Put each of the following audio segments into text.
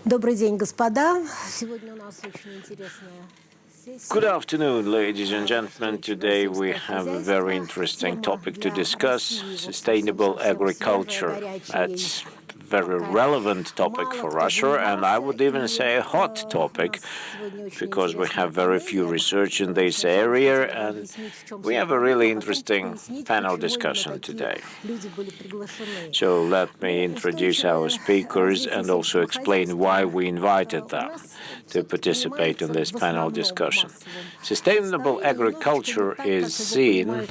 Добрый день, господа. Сегодня у нас очень интересная сессия. Good afternoon, ladies and gentlemen. Today we have a very interesting topic to discuss, sustainable agriculture. That's a very relevant topic for Russia, and I would even say a hot topic, because we have very few research in this area, and we have a really interesting panel discussion today. So let me introduce our speakers and also explain why we invited them to participate in this panel discussion. Sustainable agriculture is seen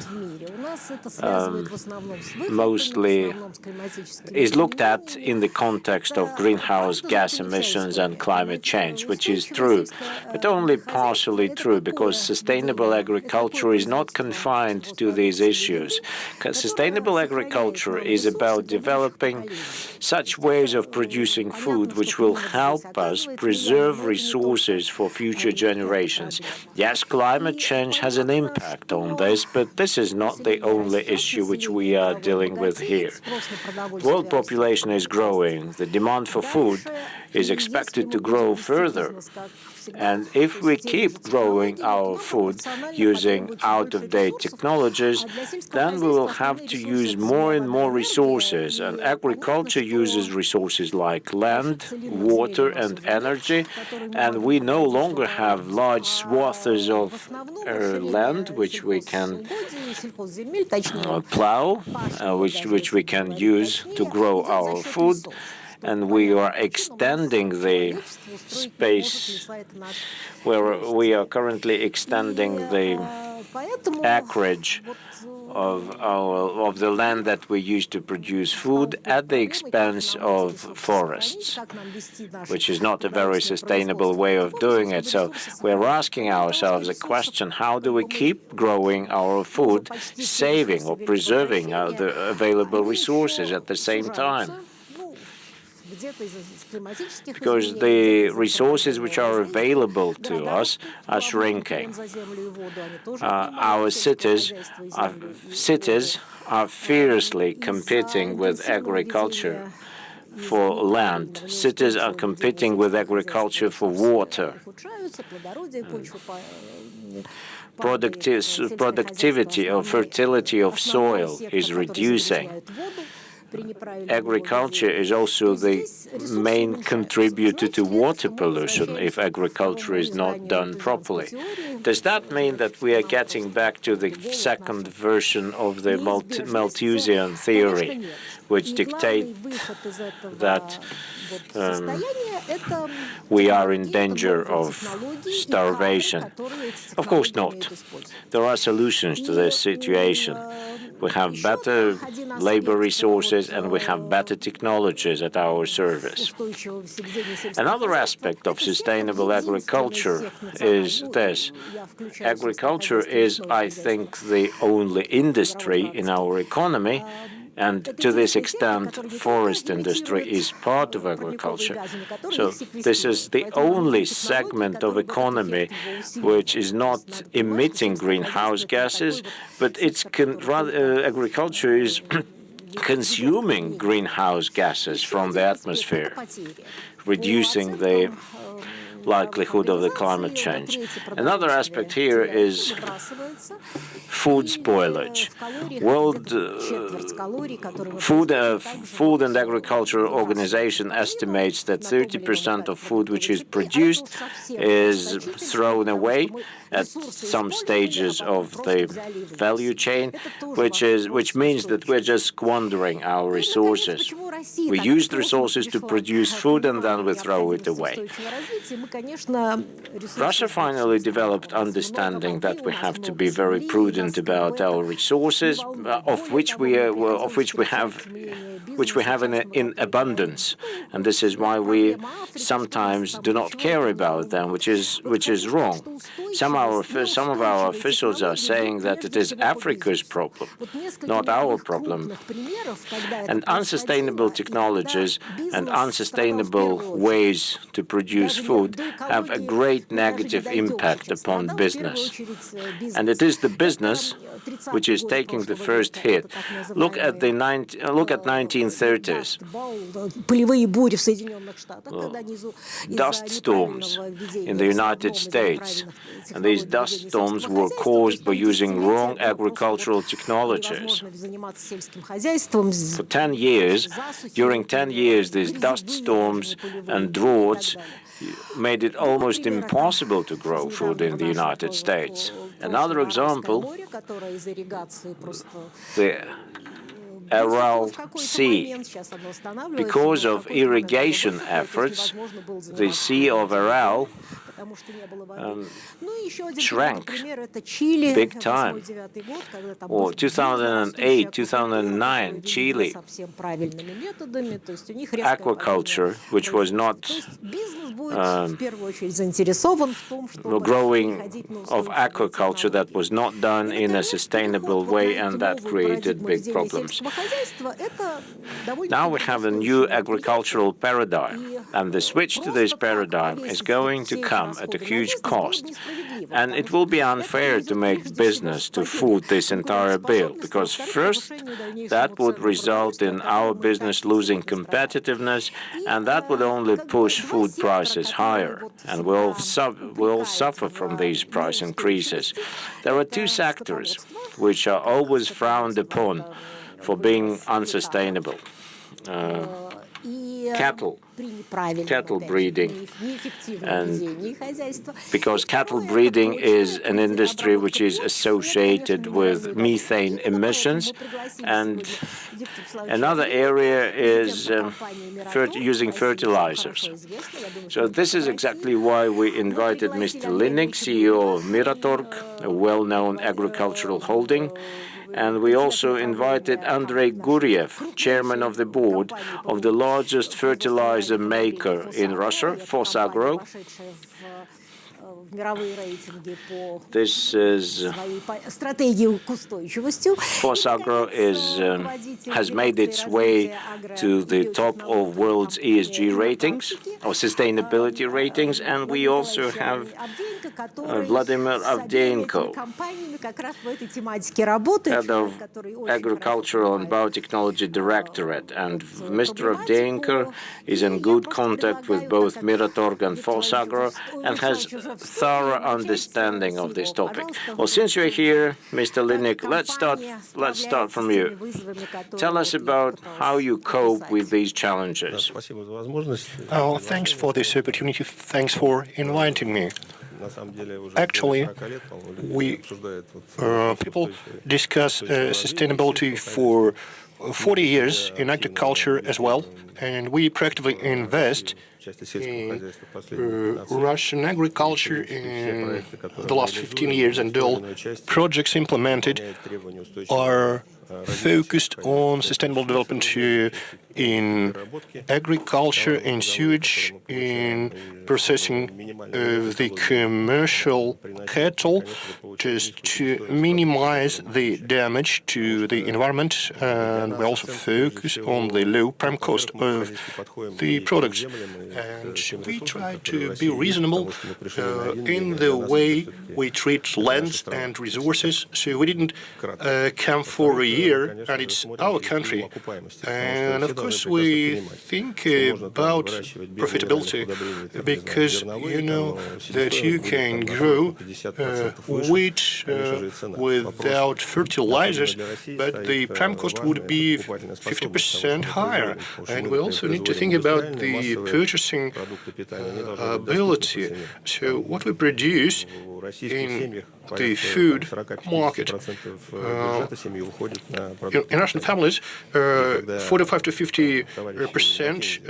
is looked at in the context of greenhouse gas emissions and climate change, which is true, but only partially true, because sustainable agriculture is not confined to these issues. Sustainable agriculture is about developing such ways of producing food which will help us preserve resources for future generations. Yes, climate change has an impact on this, but this is not the only issue which we are dealing with here. World population is growing. The demand for food is expected to grow further. And if we keep growing our food using out-of-date technologies, then we will have to use more and more resources. And agriculture uses resources like land, water, and energy. And we no longer have large swaths of land which we can plow, which we can use to grow our food. And we are extending the space where we are currently extending the acreage of the land that we use to produce food at the expense of forests, which is not a very sustainable way of doing it. So we're asking ourselves a question: how do we keep growing our food, saving or preserving the available resources at the same time? Because the resources which are available to us are shrinking. Our cities are fiercely competing with agriculture for land. Cities are competing with agriculture for water. Productivity or fertility of soil is reducing. Agriculture is also the main contributor to water pollution if agriculture is not done properly. Does that mean that we are getting back to the second version of the Malthusian theory, which dictates that we are in danger of starvation? Of course not. There are solutions to this situation. We have better labor resources and we have better technologies at our service. Another aspect of sustainable agriculture is this. Agriculture is, I think, the only industry in our economy, and to this extent, forest industry is part of agriculture. So this is the only segment of economy which is not emitting greenhouse gases, but agriculture is consuming greenhouse gases from the atmosphere, reducing the likelihood of the climate change. Another aspect here is food spoilage. World Food and Agriculture Organization estimates that 30% of food which is produced is thrown away at some stages of the value chain, which means that we're just squandering our resources. We use the resources to produce food and then we throw it away. Russia finally developed understanding that we have to be very prudent about our resources, which we have in abundance, and this is why we sometimes do not care about them, which is wrong. Some of our officials are saying that it is Africa's problem, not our problem. And unsustainable technologies and unsustainable ways to produce food have a great negative impact upon business. And it is the business which is taking the first hit. Look at 1930s. Dust storms in the United States, and these dust storms were caused by using wrong agricultural technologies. For 10 years, during 10 years, these dust storms and droughts made it almost impossible to grow food in the United States. Another example, the Aral Sea. Because of irrigation efforts, the Sea of Aral shrank big time. Or 2008, 2009, Chile, aquaculture, which was not growing of aquaculture that was not done in a sustainable way, and that created big problems. Now we have a new agricultural paradigm, and the switch to this paradigm is going to come at a huge cost. And it will be unfair to make business to foot this entire bill, because first, that would result in our business losing competitiveness, and that would only push food prices higher, and we'll suffer from these price increases. There are two sectors which are always frowned upon for being unsustainable. Cattle breeding, and because cattle breeding is an industry which is associated with methane emissions, and another area is using fertilizers. So this is exactly why we invited Mr. Linnik, CEO of Miratorg, a well-known agricultural holding. And we also invited Andrey Guryev, chairman of the board of the largest fertilizer maker in Russia, PhosAgro. This is PhosAgro has made its way to the top of world's ESG ratings or sustainability ratings, and we also have Vladimir Avdeenko, head of Agricultural and Biotechnology Directorate, and Mr. Avdeenko is in good contact with both Miratorg and PhosAgro and has thorough understanding of this topic. Well, since you're here, Mr. Linnik, let's start from you. Tell us about how you cope with these challenges. Oh, thanks for this opportunity. Thanks for inviting me. Actually, people discuss sustainability for 40 years in agriculture as well, and we practically invest in Russian agriculture in the last 15 years, and all projects implemented are focused on sustainable development in agriculture, in sewage, in processing of the commercial cattle, just to minimize the damage to the environment, and we also focus on the low prime cost of the products. And we try to be reasonable in the way we treat lands and resources. So we didn't come for a year, and it's our country. And of course, we think about profitability, because you know that you can grow wheat without fertilizers, but the prime cost would be 50% higher. And we also need to think about the purchasing ability. So what we produce in the food market. In Russian families, 45 to 50%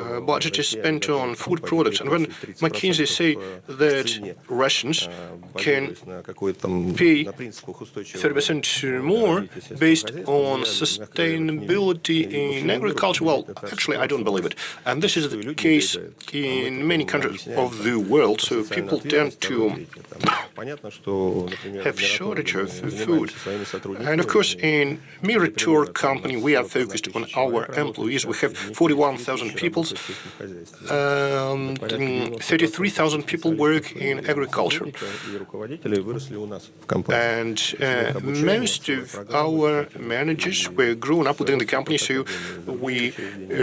of budget is spent on food products. And when McKinsey say that Russians can pay 30% more based on sustainability in agriculture, well, actually, I don't believe it. And this is the case in many countries of the world. So people tend to have shortage of food. And of course, in Miratorg company, we are focused on our employees. We have 41,000 people, and 33,000 people work in agriculture. And most of our managers were grown up within the company, so we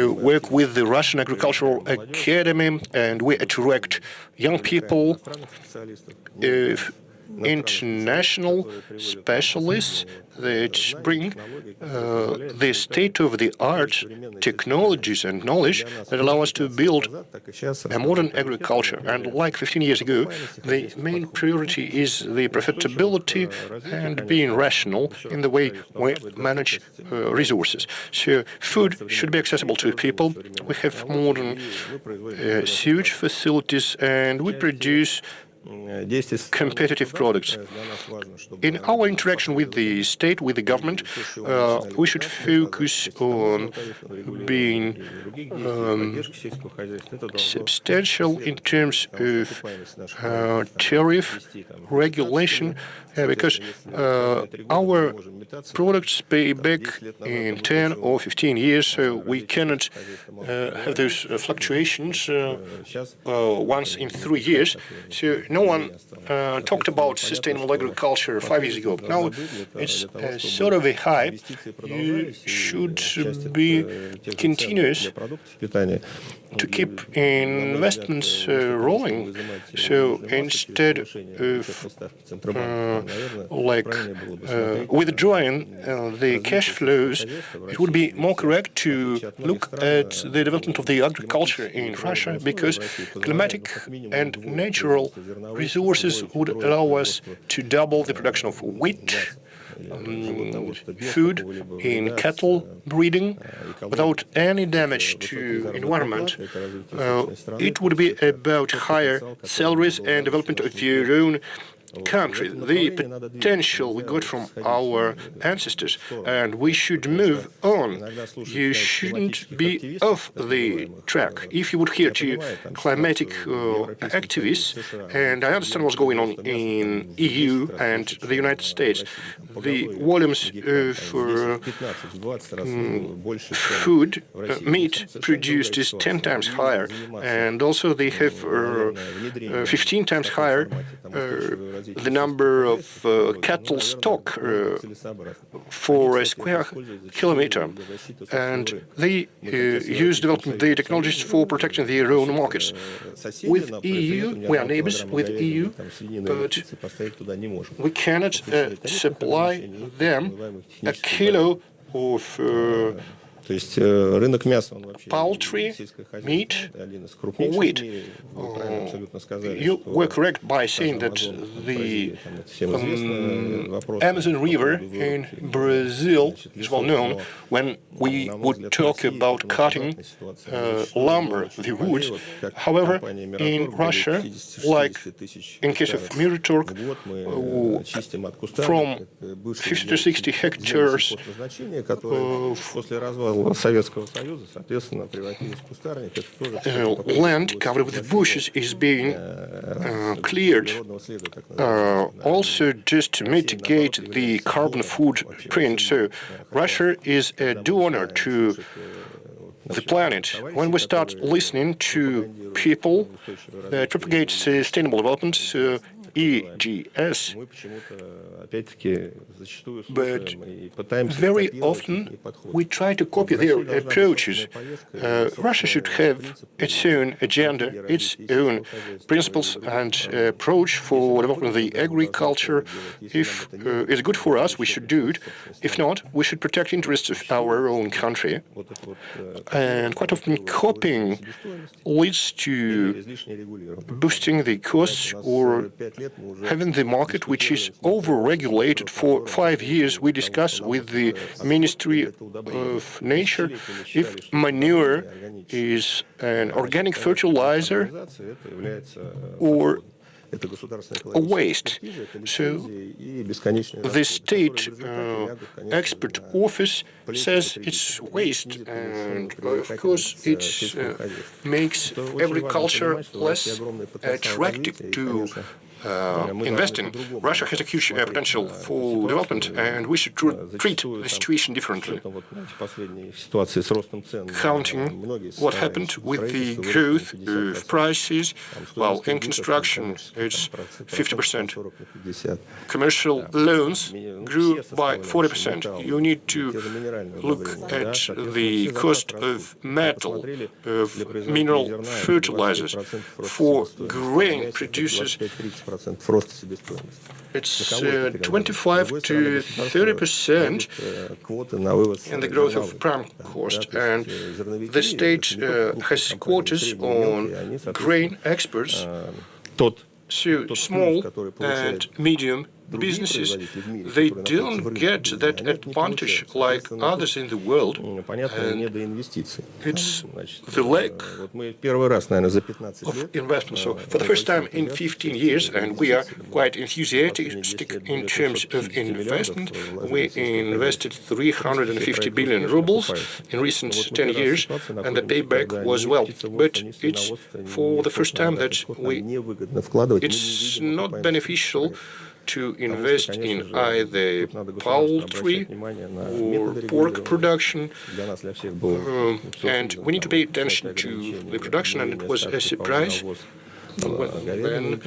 work with the Russian Agricultural Academy, and we attract young people, international specialists that bring the state-of-the-art technologies and knowledge that allow us to build a modern agriculture. And like 15 years ago, the main priority is the profitability and being rational in the way we manage resources. So food should be accessible to people. We have modern sewage facilities, and we produce competitive products. In our interaction with the state, with the government, we should focus on being substantial in terms of tariff regulation, because our products pay back in 10 or 15 years, so we cannot have those fluctuations once in 3 years. So no one talked about sustainable agriculture 5 years ago. Now it's sort of a hype. You should be continuous to keep investments rolling. So instead of withdrawing the cash flows, it would be more correct to look at the development of the agriculture in Russia, because climatic and natural resources would allow us to double the production of wheat, food in cattle breeding without any damage to environment. It would be about higher salaries and development of your own country, the potential we got from our ancestors, and we should move on. You shouldn't be off the track. If you would hear to climatic activists, and I understand what's going on in EU and the United States, the volumes of food, meat produced is 10 times higher, and also they have 15 times higher the number of cattle stock for a square kilometer, and they use developing the technologies for protecting their own markets. With EU, we are neighbors with EU, but we cannot supply them a kilo of poultry, meat, or wheat. You were correct by saying that the Amazon River in Brazil is well known. When we would talk about cutting lumber, the wood, however, in Russia, like in case of Miratorg, from 50 to 60 hectares land covered with bushes is being cleared, also just to mitigate the carbon footprint. So Russia is a donor to the planet. When we start listening to people that propagate sustainable development, EGS, but very often we try to copy their approaches. Russia should have its own agenda, its own principles and approach for developing the agriculture. If it's good for us, we should do it. If not, we should protect interests of our own country. And quite often copying leads to boosting the costs or having the market which is over-regulated. For 5 years, we discuss with the Ministry of Nature if manure is an organic fertilizer or a waste. So the state expert office says it's waste, and of course it makes agriculture less attractive to investing. Russia has a huge potential for development, and we should treat the situation differently. Counting what happened with the growth of prices, well, in construction it's 50%. Commercial loans grew by 40%. You need to look at the cost of metal, of mineral fertilizers. For grain producers, it's 25 to 30% in the growth of prime cost, and the state has quotas on grain exports. So small and medium businesses, they don't get that advantage like others in the world, and it's the lack of investment. So for the first time in 15 years, and we are quite enthusiastic in terms of investment, we invested 350 billion rubles in recent 10 years, and the payback was well. But it's for the first time that it's not beneficial to invest in either poultry or pork production, and we need to pay attention to the production, and it was a surprise when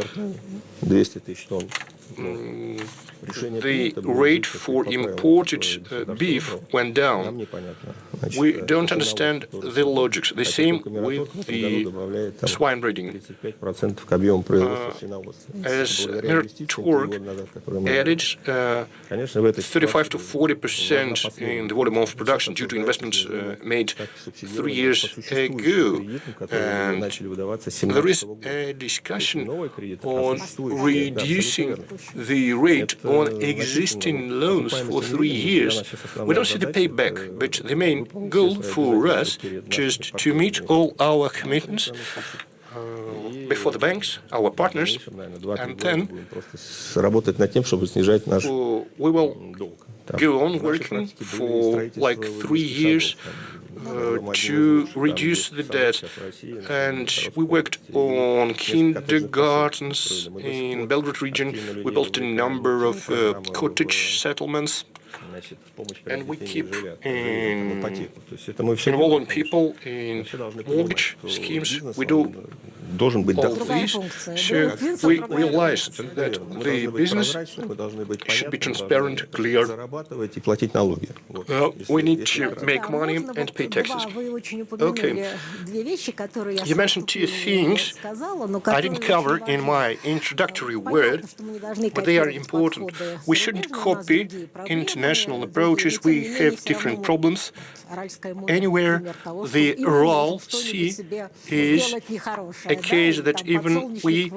the rate for imported beef went down. We don't understand the logic. The same with the swine breeding. As Miratorg added 35 to 40% in the volume of production due to investments made 3 years ago. And there is a discussion on reducing the rate on existing loans for 3 years. We don't see the payback, but the main goal for us just to meet all our commitments before the banks, our partners, and then we will go on working for like 3 years to reduce the debt. And we worked on kindergartens in Belgrade region. We built a number of cottage settlements. And we keep involving people in mortgage schemes. We do all these. So we realize that the business should be transparent, clear. We need to make money and pay taxes. Okay. You mentioned 2 things I didn't cover in my introductory word, but they are important. We shouldn't copy international approaches. We have different problems. Anywhere the Ural Sea is a case that even we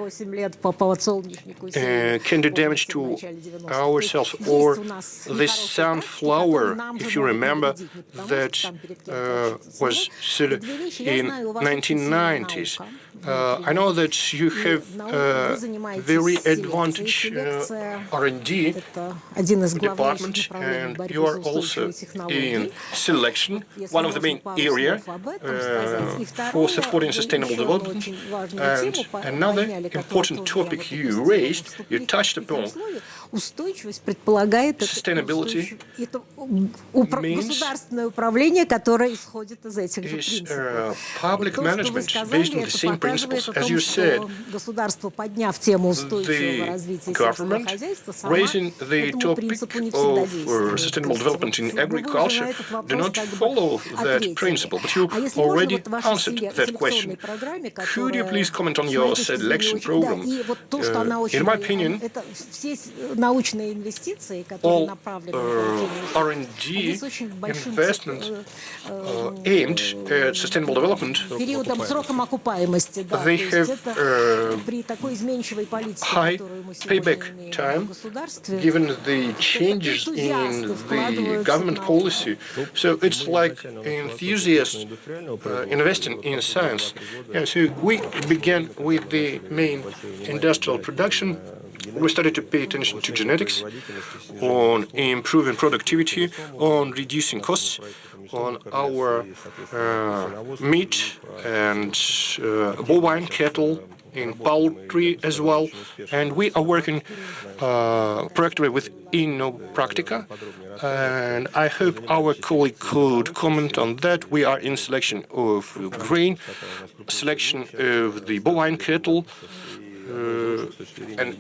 can do damage to ourselves, or the sunflower, if you remember, that was sold in 1990s. I know that you have very advantaged R&D department, and you are also in selection, one of the main area for supporting sustainable development. And another important topic you raised, you touched upon, sustainability means is public management based on the same principles. As you said, the government raising the topic of sustainable development in agriculture do not follow that principle, but you already answered that question. Could you please comment on your selection program? In my opinion, all R&D investment aimed at sustainable development, they have high payback time given the changes in the government policy. So it's like enthusiasts investing in science. And so we began with the main industrial production. We started to pay attention to genetics, on improving productivity, on reducing costs, on our meat and bovine cattle in poultry as well. And we are working proactively with Innopraktika. And I hope our colleague could comment on that. We are in selection of grain, selection of the bovine cattle, and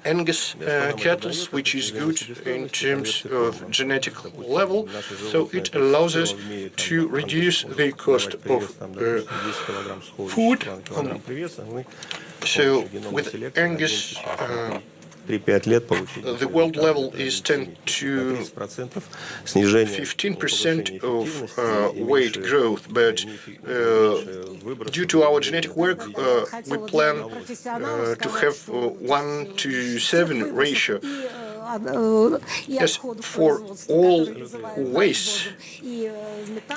Angus cattle, which is good in terms of genetic level. So it allows us to reduce the cost of food. So with Angus, the world level is 10 to 15% of weight growth, but due to our genetic work, we plan to have 1:7 ratio. Yes, for all waste,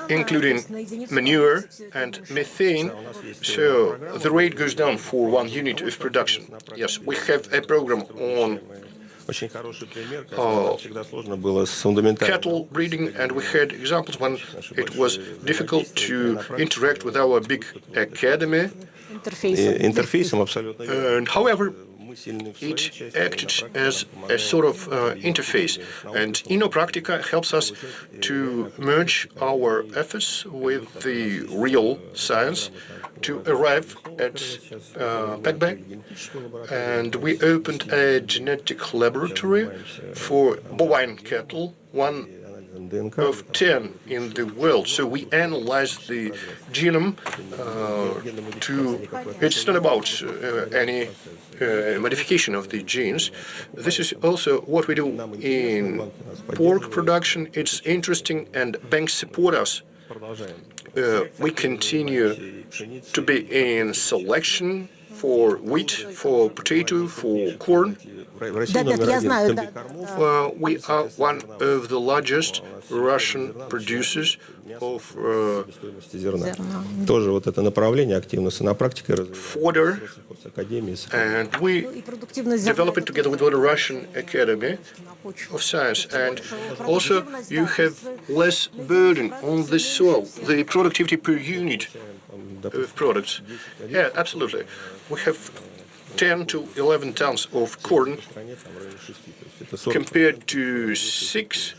including manure and methane, so the rate goes down for 1 unit of production. Yes, we have a program on cattle breeding, and we had examples when it was difficult to interact with our big academy. And however, it acted as a sort of interface, and Innopraktika helps us to merge our efforts with the real science to arrive at PECBA. And we opened a genetic laboratory for bovine cattle, one of 10 in the world. So we analyzed the genome it's not about any modification of the genes. This is also what we do in pork production. It's interesting, and banks support us. We continue to be in selection for wheat, for potato, for corn. We are one of the largest Russian producers of fodder, and we develop it together with the Russian Academy of Science. And also, you have less burden on the soil, the productivity per unit of products. Yeah, absolutely. We have 10 to 11 tons of corn compared to 6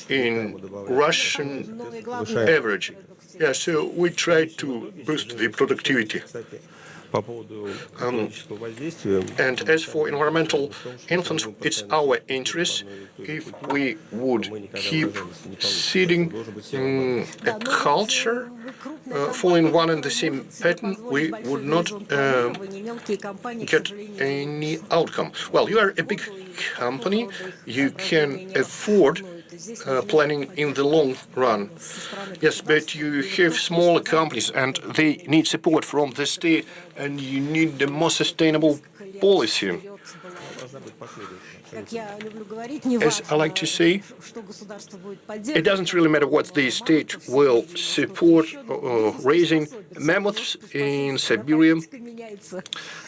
in Russian average. Yeah, so we try to boost the productivity. And as for environmental influence, it's our interest. If we would keep seeding a culture following one and the same pattern, we would not get any outcome. Well, you are a big company. You can afford planning in the long run. Yes, but you have smaller companies, and they need support from the state, and you need the more sustainable policy. As I like to say, it doesn't really matter what the state will support raising mammoths in Siberia.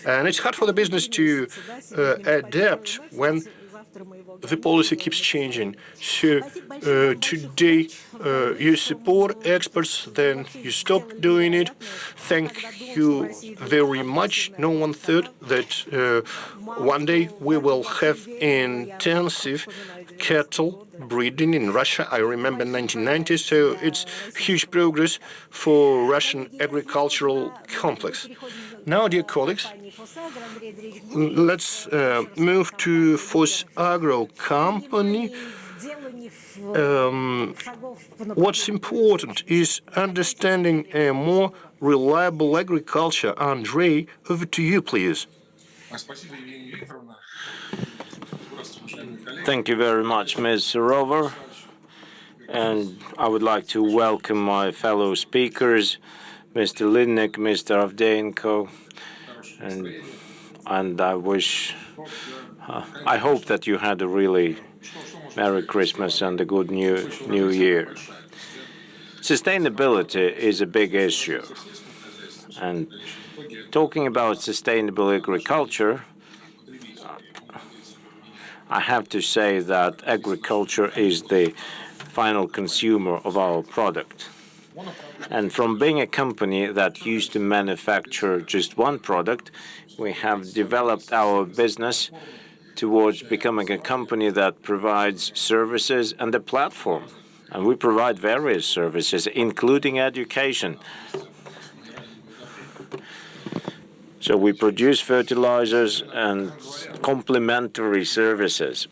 And it's hard for the business to adapt when the policy keeps changing. So today you support experts, then you stop doing it. Thank you very much. No one thought that one day we will have intensive cattle breeding in Russia. I remember 1990, so it's huge progress for Russian agricultural complex. Now, dear colleagues, let's move to PhosAgro company. What's important is understanding a more reliable agriculture. Andrey, over to you, please. Thank you very much, Ms. Serova. And I would like to welcome my fellow speakers, Mr. Linnik, Mr. Avdeenko, and I hope that you had a really Merry Christmas and a good New Year. Sustainability is a big issue, and talking about sustainable agriculture, I have to say that agriculture is the final consumer of our product. And from being a company that used to manufacture just one product, we have developed our business towards becoming a company that provides services and a platform. And we provide various services, including education. So we produce fertilizers and complementary services.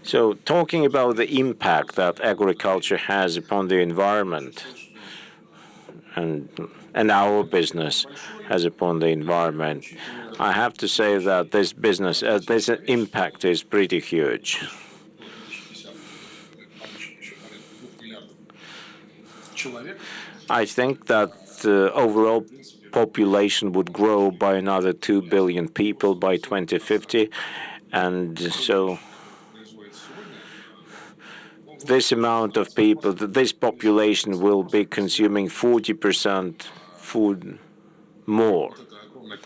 So talking about the impact that agriculture has upon the environment and our business has upon the environment, I have to say that this impact is pretty huge. I think that the overall population would grow by another 2 billion people by 2050, and so this amount of people, this population will be consuming 40% food more,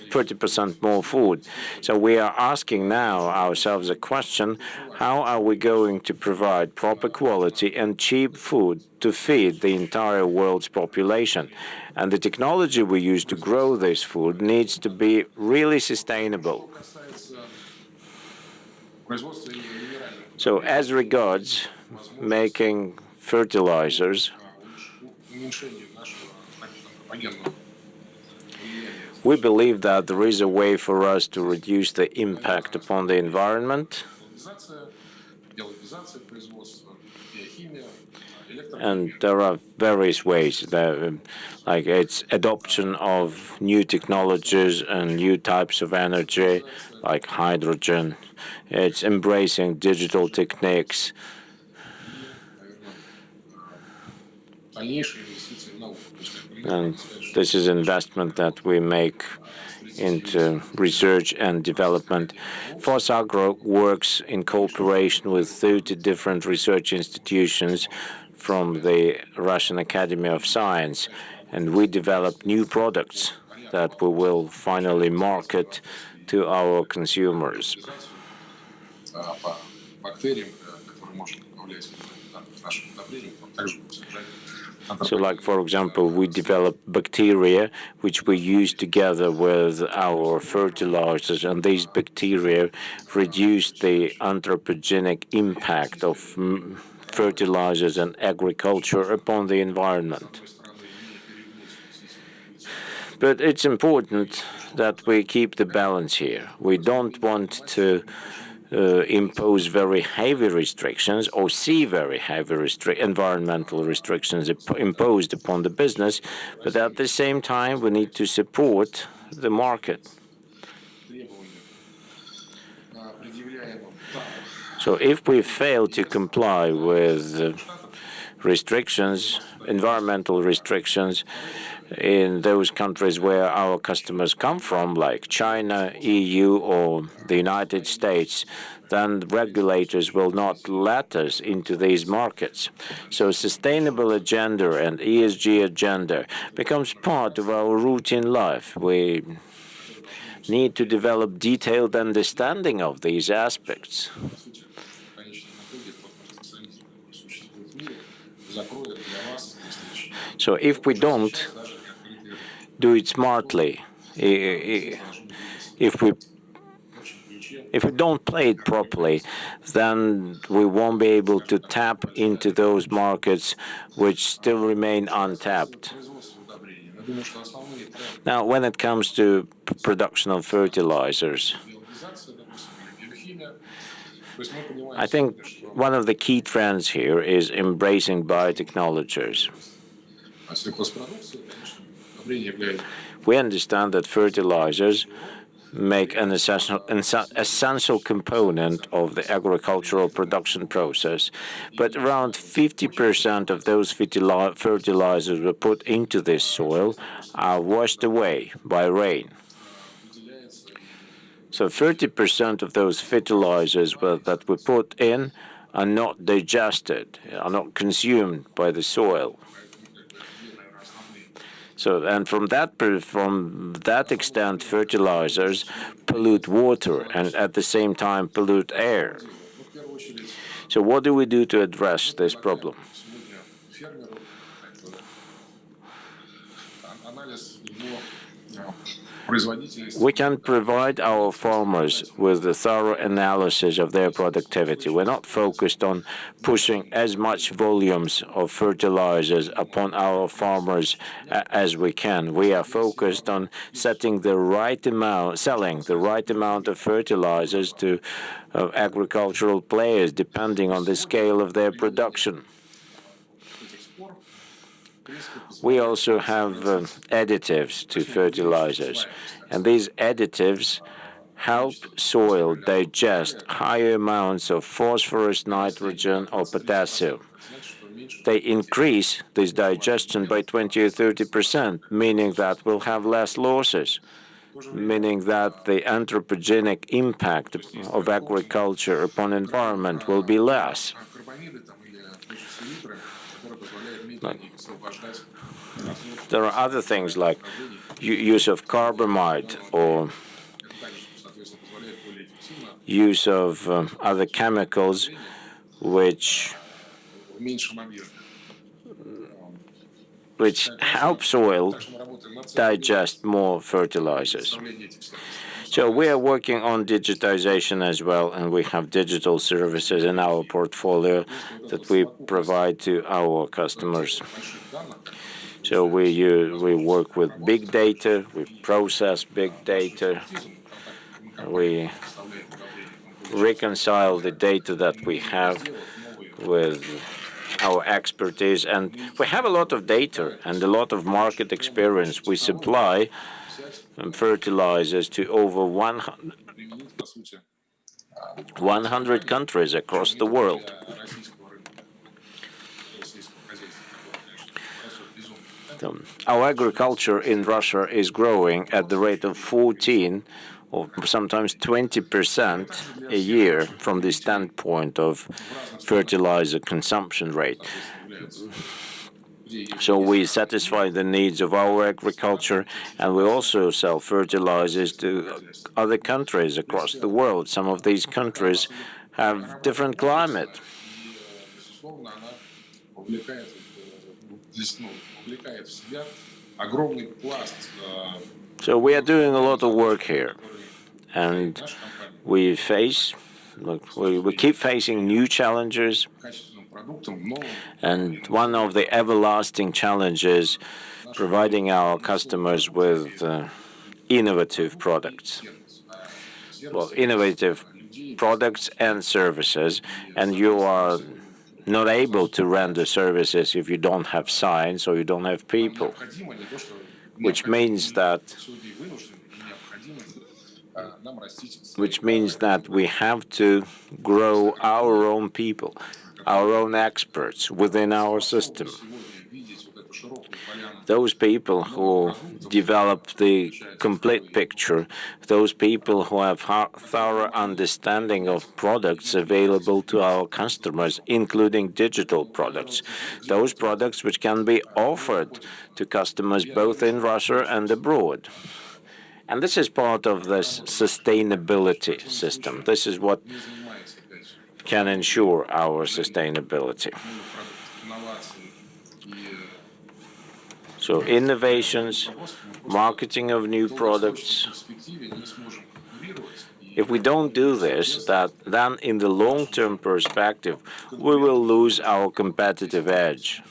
30% more food. So we are asking now ourselves a question: how are we going to provide proper quality and cheap food to feed the entire world's population? And the technology we use to grow this food needs to be really sustainable. So as regards making fertilizers, we believe that there is a way for us to reduce the impact upon the environment, and there are various ways, like it's adoption of new technologies and new types of energy, like hydrogen. It's embracing digital techniques. And this is investment that we make into research and development. PhosAgro works in cooperation with 30 different research institutions from the Russian Academy of Science, and we develop new products that we will finally market to our consumers. So, like, for example, we develop bacteria which we use together with our fertilizers, and these bacteria reduce the anthropogenic impact of fertilizers and agriculture upon the environment. But it's important that we keep the balance here. We don't want to impose very heavy restrictions or see very heavy environmental restrictions imposed upon the business, but at the same time we need to support the market. So if we fail to comply with restrictions, environmental restrictions, in those countries where our customers come from, like China, EU, or the United States, then regulators will not let us into these markets. So sustainable agenda and ESG agenda becomes part of our routine life. We need to develop detailed understanding of these aspects. So if we don't do it smartly, if we don't play it properly, then we won't be able to tap into those markets which still remain untapped. Now, when it comes to production of fertilizers, I think one of the key trends here is embracing biotechnologies. We understand that fertilizers make an essential component of the agricultural production process, but around 50% of those fertilizers we put into this soil are washed away by rain. So 30% of those fertilizers that we put in are not digested, are not consumed by the soil. So, and from that extent, fertilizers pollute water and at the same time pollute air. So what do we do to address this problem? We can provide our farmers with a thorough analysis of their productivity. We're not focused on pushing as much volumes of fertilizers upon our farmers as we can. We are focused on setting the right amount, selling the right amount of fertilizers to agricultural players, depending on the scale of their production. We also have additives to fertilizers, and these additives help soil digest higher amounts of phosphorus, nitrogen, or potassium. They increase this digestion by 20 or 30%, meaning that we'll have less losses, meaning that the anthropogenic impact of agriculture upon environment will be less. There are other things like use of carbamide or use of other chemicals which help soil digest more fertilizers. So we are working on digitization as well, and we have digital services in our portfolio that we provide to our customers. So we work with big data, we process big data, we reconcile the data that we have with our expertise, and we have a lot of data and a lot of market experience. We supply fertilizers to over 100 countries across the world. Our agriculture in Russia is growing at the rate of 14 or sometimes 20% a year from the standpoint of fertilizer consumption rate. So we satisfy the needs of our agriculture, and we also sell fertilizers to other countries across the world. Some of these countries have different climate. So we are doing a lot of work here, and we keep facing new challenges, and one of the everlasting challenges providing our customers with innovative products. Well, innovative products and services, and you are not able to render services if you don't have science or you don't have people, which means that we have to grow our own people, our own experts within our system. Those people who develop the complete picture, those people who have thorough understanding of products available to our customers, including digital products, those products which can be offered to customers both in Russia and abroad. And this is part of this sustainability system. This is what can ensure our sustainability. So innovations, marketing of new products. If we don't do this, then in the long-term perspective, we will lose our competitive edge.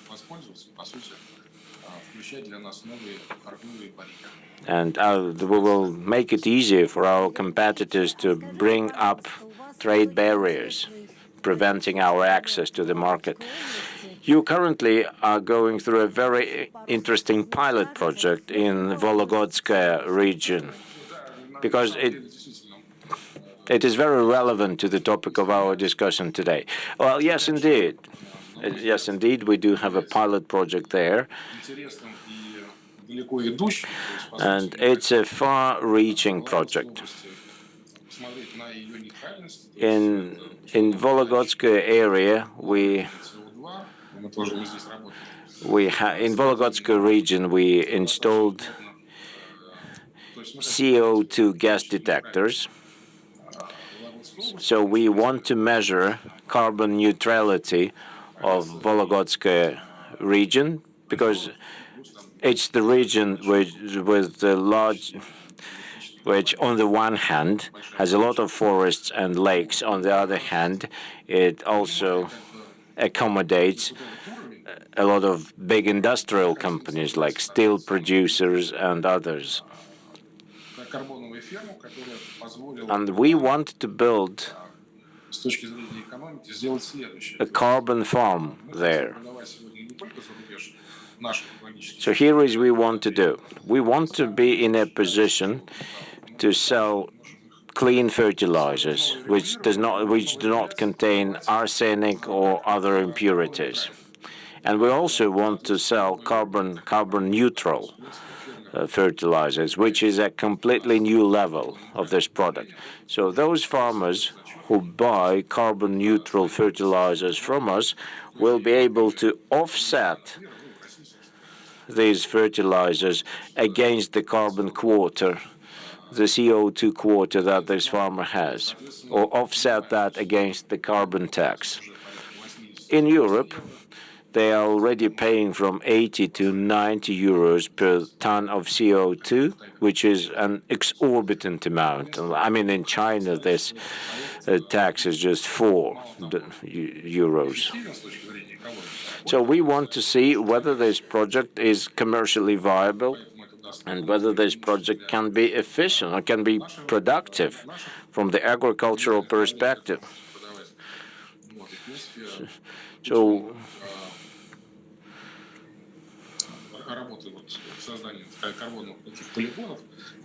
And we will make it easier for our competitors to bring up trade barriers, preventing our access to the market. You currently are going through a very interesting pilot project in the Volогодskaya region, because it is very relevant to the topic of our discussion today. Well, yes, indeed. Yes, indeed, we do have a pilot project there. And it's a far-reaching project. In Volогодskaya area, in Volогодskaya region, we installed CO2 gas detectors. So we want to measure carbon neutrality of Volогодskaya region because it's the region with the large, which on the one hand has a lot of forests and lakes. On the other hand, it also accommodates a lot of big industrial companies like steel producers and others. And we want to build a carbon farm there. So here is what we want to do. We want to be in a position to sell clean fertilizers, which do not contain arsenic or other impurities. And we also want to sell carbon neutral fertilizers, which is a completely new level of this product. So those farmers who buy carbon neutral fertilizers from us will be able to offset these fertilizers against the carbon quota, the CO2 quota that this farmer has, or offset that against the carbon tax. In Europe, they are already paying from 80 to 90 euros per ton of CO2, which is an exorbitant amount. I mean, in China, this tax is just 4 euros. So we want to see whether this project is commercially viable and whether this project can be efficient or can be productive from the agricultural perspective.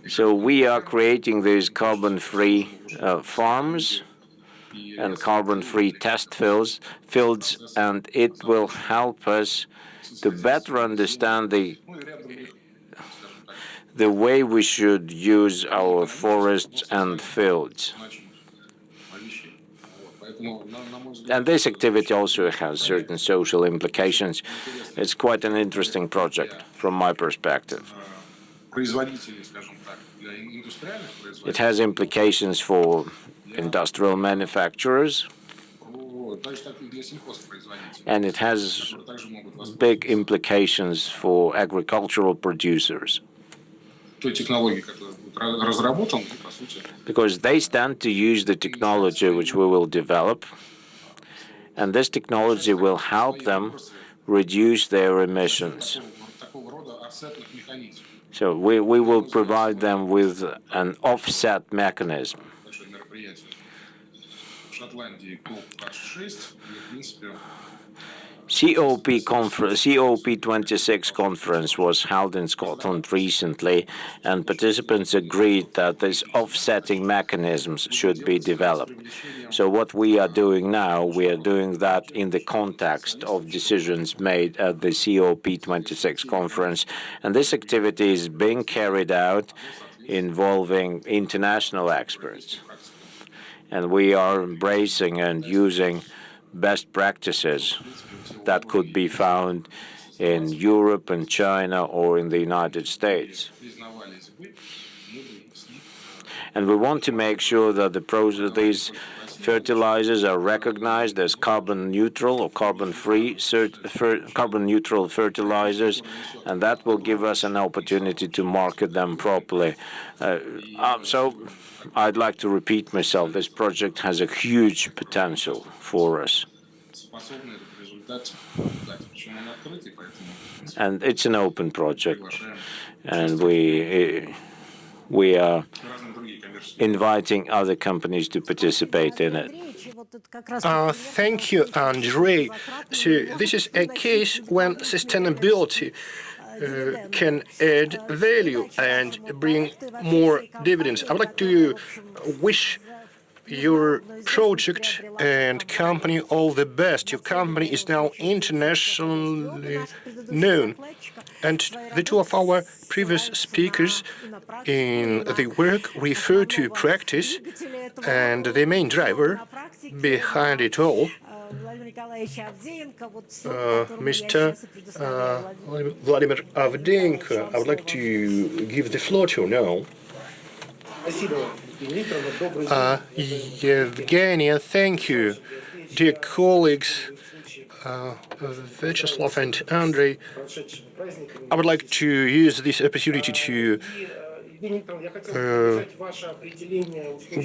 So we are creating these carbon-free farms and carbon-free test fields, and it will help us to better understand the way we should use our forests and fields. And this activity also has certain social implications. It's quite an interesting project from my perspective. It has implications for industrial manufacturers, and it has big implications for agricultural producers, because they stand to use the technology which we will develop, and this technology will help them reduce their emissions. So we will provide them with an offset mechanism. COP26 conference was held in Scotland recently, and participants agreed that these offsetting mechanisms should be developed. So what we are doing now, we are doing that in the context of decisions made at the COP26 conference, and this activity is being carried out involving international experts. And we are embracing and using best practices that could be found in Europe and China or in the United States. And we want to make sure that these fertilizers are recognized as carbon neutral or carbon-free, carbon neutral fertilizers, and that will give us an opportunity to market them properly. So I'd like to repeat myself. This project has a huge potential for us. And it's an open project, and we are inviting other companies to participate in it. Thank you, Andrey. So this is a case when sustainability can add value and bring more dividends. I would like to wish your project and company all the best. Your company is now internationally known. And the two of our previous speakers in the work refer to practice, and the main driver behind it all, Mr. Vladimir Avdeenko. I would like to give the floor to you now. Eugenia, thank you. Dear colleagues, Vyacheslav and Andrey, I would like to use this opportunity to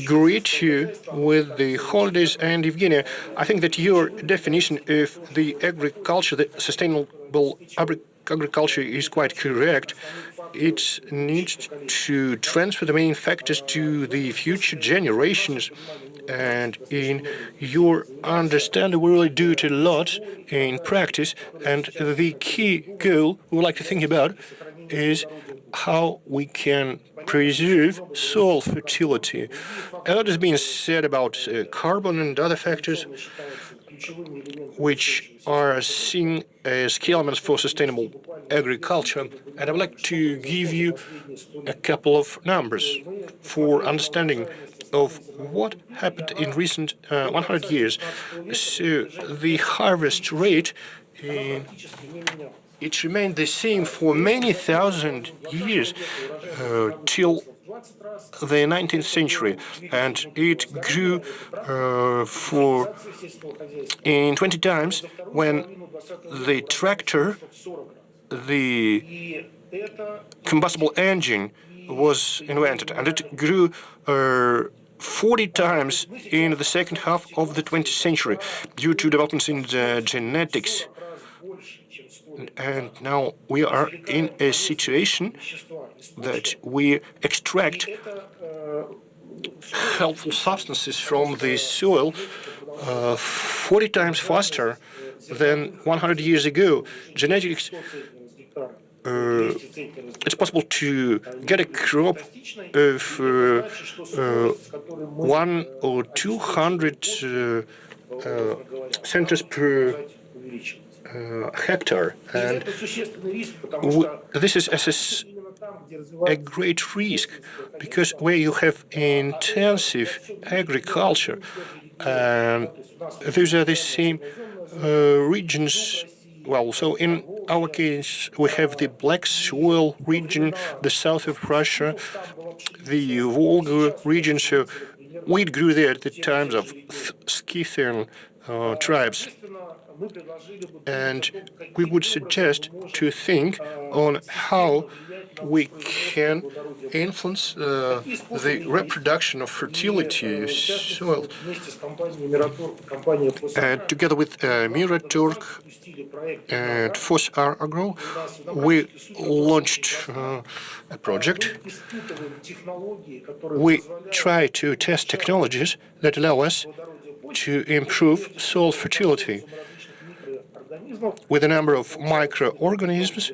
greet you with the holidays. And Eugenia, I think that your definition of the agriculture, the sustainable agriculture, is quite correct. It needs to transfer the main factors to the future generations. And in your understanding, we really do it a lot in practice. And the key goal we would like to think about is how we can preserve soil fertility. A lot has been said about carbon and other factors which are seen as key elements for sustainable agriculture. And I would like to give you a couple of numbers for understanding of what happened in recent 100 years. So the harvest rate it remained the same for many thousand years till the 19th century, and it grew in 20 times when the tractor, the combustible engine, was invented, and it grew 40 times in the second half of the 20th century due to developments in genetics. And now we are in a situation that we extract helpful substances from the soil 40 times faster than 100 years ago. Genetics, it's possible to get a crop of 1 or 200 centers per hectare, and this is a great risk, because where you have intensive agriculture, those are the same regions. Well, so in our case, we have the black soil region, the south of Russia, the Volga region. So wheat grew there at the times of Scythian tribes. And we would suggest to think on how we can influence the reproduction of fertility soil. And together with Miratorg and PhosAgro, we launched a project. We try to test technologies that allow us to improve soil fertility with a number of microorganisms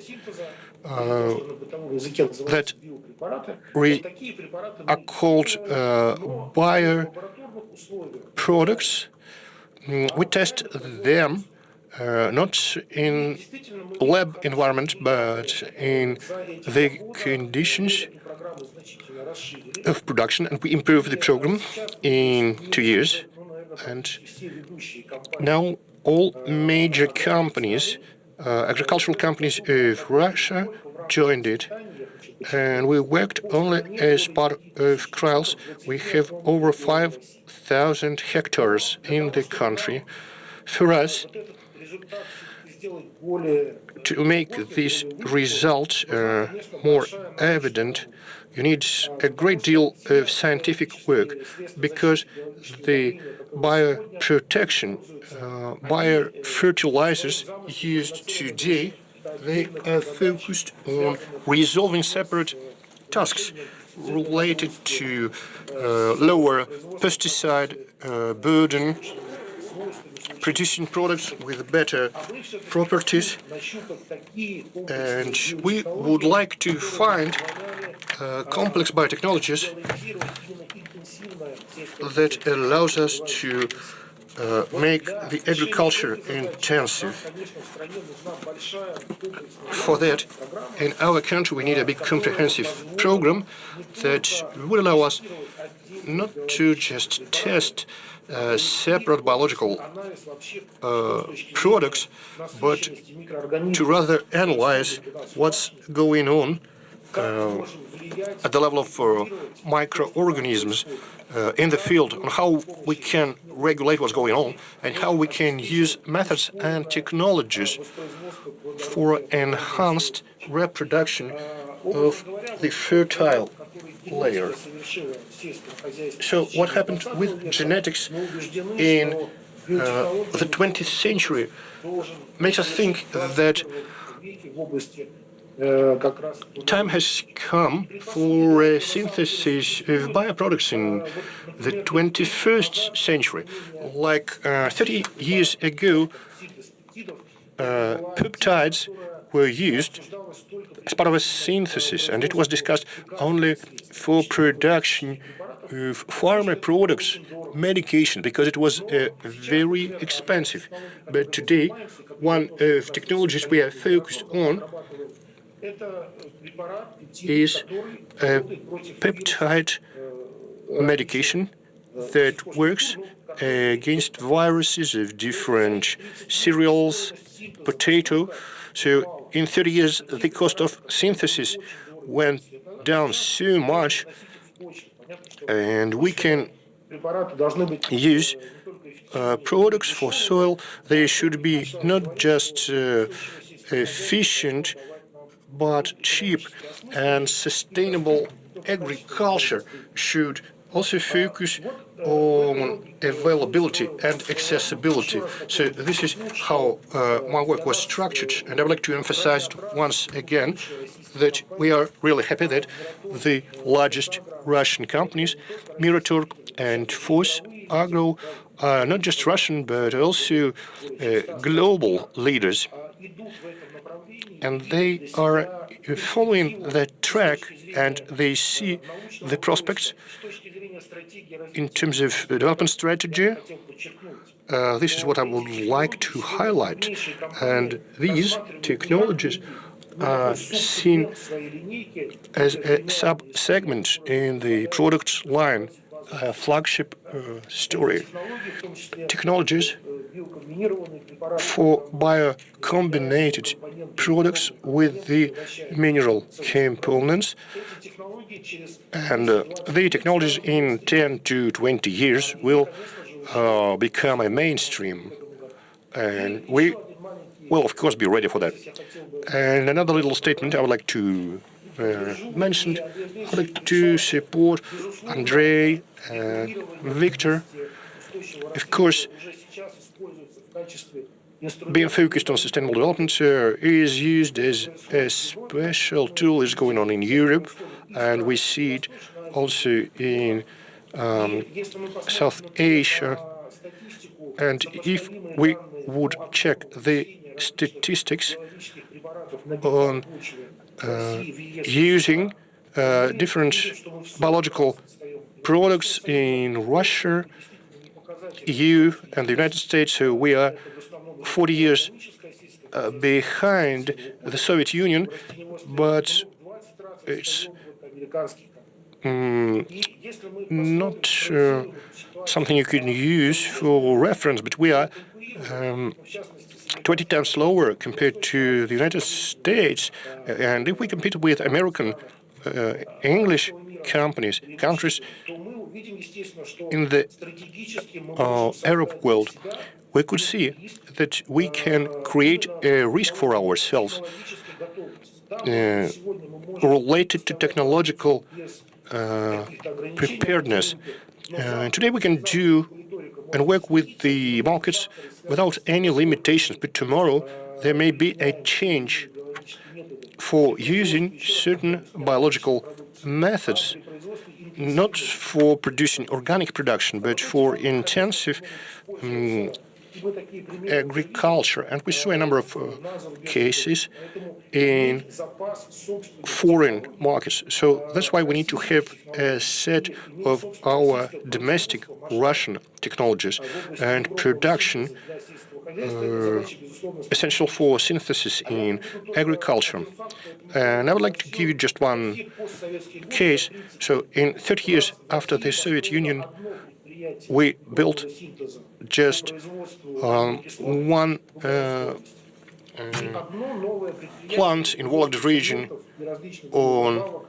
that are called bioproducts. We test them not in lab environment, but in the conditions of production, and we improve the program in 2 years. And now all major companies, agricultural companies of Russia, joined it. And we worked only as part of trials. We have over 5,000 hectares in the country. For us, to make these results more evident, you need a great deal of scientific work, because the bioprotection, biofertilizers used today, they are focused on resolving separate tasks related to lower pesticide burden, producing products with better properties, and we would like to find complex biotechnologies that allows us to make the agriculture intensive. For that, in our country, we need a big comprehensive program that would allow us not to just test separate biological products, but to rather analyze what's going on at the level of microorganisms in the field on how we can regulate what's going on and how we can use methods and technologies for enhanced reproduction of the fertile layer. So what happened with genetics in the 20th century makes us think that time has come for a synthesis of bioproducts in the 21st century. Like 30 years ago, peptides were used as part of a synthesis, and it was discussed only for production of pharma products, medication, because it was very expensive. But today, one of technologies we are focused on is a peptide medication that works against viruses of different cereals, potato. So in 30 years, the cost of synthesis went down so much, and we can use products for soil. They should be not just efficient, but cheap, and sustainable agriculture should also focus on availability and accessibility. So this is how my work was structured, and I would like to emphasize once again that we are really happy that the largest Russian companies, Miratorg and PhosAgro, are not just Russian but also global leaders. And they are following that track, and they see the prospects in terms of development strategy. This is what I would like to highlight. And these technologies are seen as a sub-segment in the product line, a flagship story. Technologies for biocombinated products with the mineral components, and the technologies in 10 to 20 years will become a mainstream, and we will of course be ready for that. And another little statement I would like to mention: I would like to support Andrey and Viktor. Of course, being focused on sustainable development is used as a special tool is going on in Europe, and we see it also in South Asia. And if we would check the statistics on using different biological products in Russia, EU, and the United States, so we are 40 years behind the Soviet Union, but it's not something you can use for reference, but we are 20 times slower compared to the United States. And if we compete with American, English countries in the Arab world, we could see that we can create a risk for ourselves related to technological preparedness. Today we can do and work with the markets without any limitations, but tomorrow there may be a change for using certain biological methods, not for producing organic production, but for intensive agriculture. And we saw a number of cases in foreign markets. So that's why we need to have a set of our domestic Russian technologies and production essential for synthesis in agriculture. And I would like to give you just one case. So in 30 years after the Soviet Union, we built just one plant in Volga region on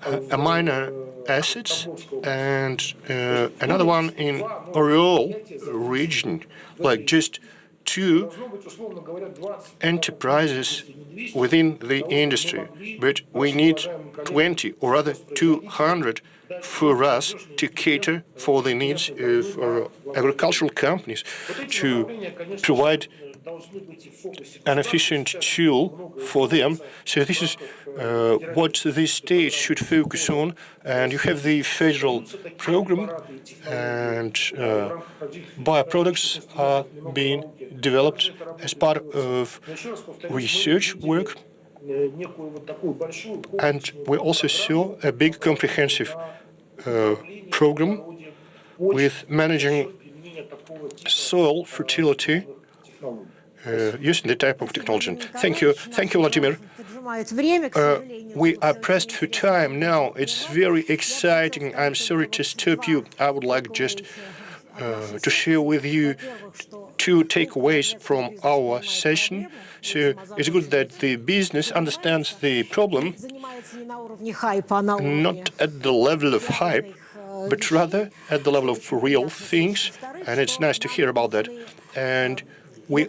amino acids, and another one in Oriol region, like just two enterprises within the industry. But we need 20 or rather 200 for us to cater for the needs of our agricultural companies, to provide an efficient tool for them. So this is what this state should focus on. And you have the federal program, and bioproducts are being developed as part of research work. And we also saw a big comprehensive program with managing soil fertility using the type of technology. Thank you, Vladimir. We are pressed for time now. It's very exciting. I'm sorry to stop you. I would like just to share with you two takeaways from our session. So it's good that the business understands the problem not at the level of hype, but rather at the level of real things. And it's nice to hear about that. And we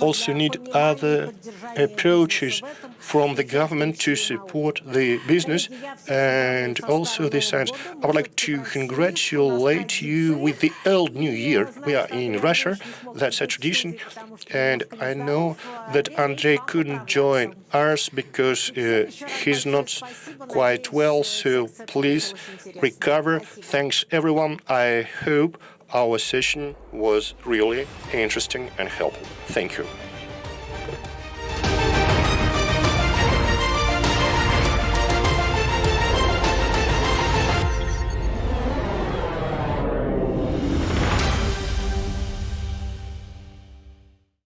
also need other approaches from the government to support the business and also the science. I would like to congratulate you with the old New Year. We are in Russia, that's a tradition, and I know that Andrey couldn't join us because he's not quite well, so please recover. Thanks, everyone. I hope our session was really interesting and helpful. Thank you.